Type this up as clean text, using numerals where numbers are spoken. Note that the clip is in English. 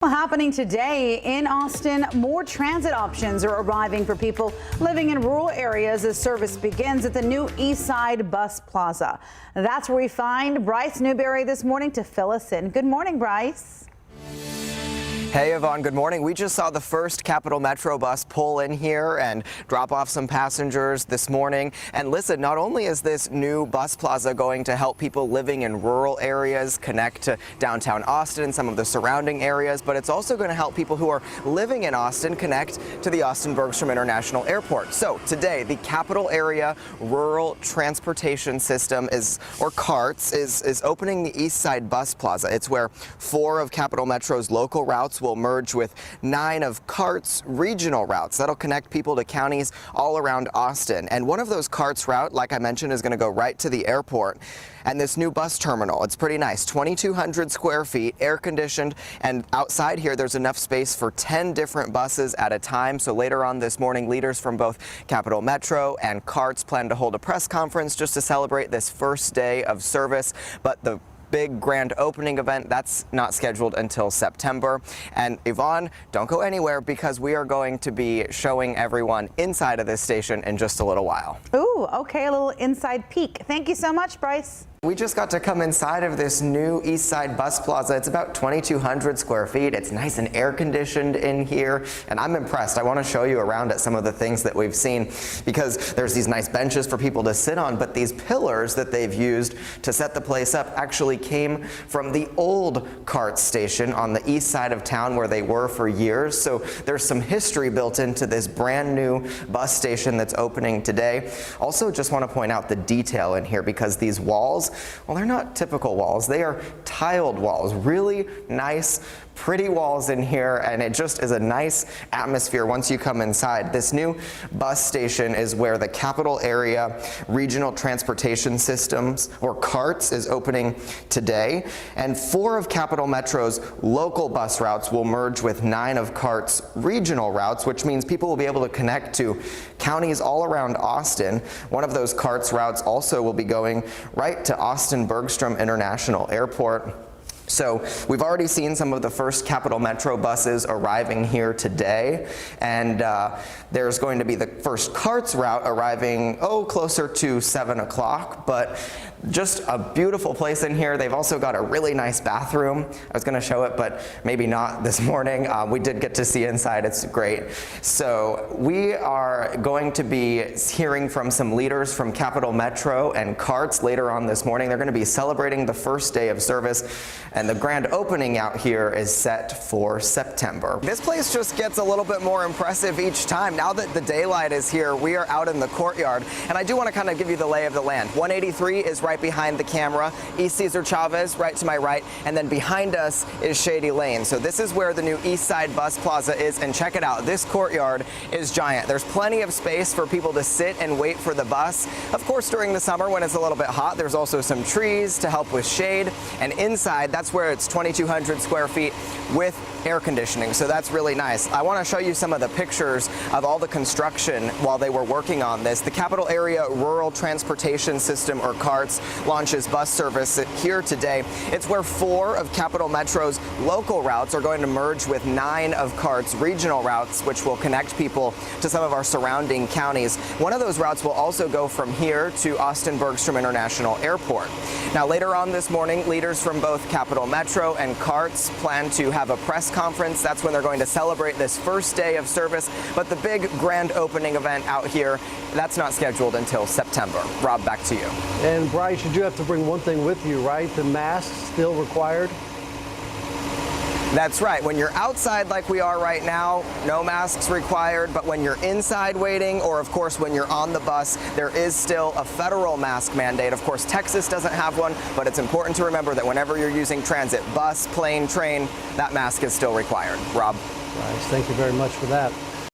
Well, happening today in Austin, more transit options are arriving for people living in rural areas as service begins at the new Eastside Bus Plaza. That's where we find Bryce Newberry this morning to fill us in. Good morning, Bryce. Hey, Yvonne, good morning. We just saw the first Capital Metro bus pull in here and drop off some passengers this morning. And listen, not only is this new bus plaza going to help people living in rural areas connect to downtown Austin and some of the surrounding areas, but it's also going to help people who are living in Austin connect to the Austin Bergstrom International Airport. So today, the Capital Area Rural Transportation System or CARTS, is opening the Eastside Bus Plaza. It's where 4 of Capital Metro's local routes will merge with 9 of CART's regional routes. That'll connect people to counties all around Austin. And one of those CART's route, like I mentioned, is going to go right to the airport. And this new bus terminal, it's pretty nice, 2,200 square feet, air conditioned, and outside here there's enough space for 10 different buses at a time. So later on this morning, leaders from both Capital Metro and CART's plan to hold a press conference just to celebrate this first day of service. But the big grand opening event, that's not scheduled until September. And Yvonne, don't go anywhere because we are going to be showing everyone inside of this station in just a little while. Ooh, okay, a little inside peek. Thank you so much, Bryce. We just got to come inside of this new Eastside Bus Plaza. It's about 2,200 square feet. It's nice and air conditioned in here, and I'm impressed. I want to show you around at some of the things that we've seen because there's these nice benches for people to sit on, but these pillars that they've used to set the place up actually came from the old CART station on the east side of town where they were for years. So there's some history built into this brand new bus station that's opening today. Also, just want to point out the detail in here because these walls, well, they're not typical walls. They are tiled walls, really nice, pretty walls in here, and it just is a nice atmosphere once you come inside. This new bus station is where the Capital Area Regional Transportation Systems, or CARTS, is opening today. And 4 of Capital Metro's local bus routes will merge with 9 of CART's regional routes, which means people will be able to connect to counties all around Austin. One of those CARTS routes also will be going right to Austin Bergstrom International Airport. So we've already seen some of the first Capital Metro buses arriving here today, and there's going to be the first CARTS route arriving, closer to 7 o'clock, but just a beautiful place in here. They've also got a really nice bathroom. I was going to show it, but maybe not this morning. We did get to see inside. It's great. So we are going to be hearing from some leaders from Capital Metro and CARTS later on this morning. They're going to be celebrating the first day of service, and the grand opening out here is set for September. This place just gets a little bit more impressive each time. Now that the daylight is here, we are out in the courtyard, and I do want to kind of give you the lay of the land. 183 is right behind the camera, East Cesar Chavez right to my right, and then behind us is Shady Lane. So this is where the new Eastside Bus Plaza is, and check it out. This courtyard is giant. There's plenty of space for people to sit and wait for the bus. Of course, during the summer when it's a little bit hot, there's also some trees to help with shade, and inside, that's where it's 2,200 square feet with air conditioning, so that's really nice. I want to show you some of the pictures of all the construction while they were working on this. The Capital Area Rural Transportation System, or CARTS, launches bus service here today. It's where 4 of Capital Metro's local routes are going to merge with 9 of CART's regional routes, which will connect people to some of our surrounding counties. One of those routes will also go from here to Austin Bergstrom International Airport. Now, later on this morning, leaders from both Capital Metro and CARTS plan to have a press conference. That's when they're going to celebrate this first day of service. But the big grand opening event out here, that's not scheduled until September. Rob, back to you. And Bryce, you do have to bring one thing with you, right? The mask still required? That's right. When you're outside like we are right now, no masks required. But when you're inside waiting, or of course when you're on the bus, there is still a federal mask mandate. Of course, Texas doesn't have one, but it's important to remember that whenever you're using transit, bus, plane, train, that mask is still required. Rob? Bryce, thank you very much for that.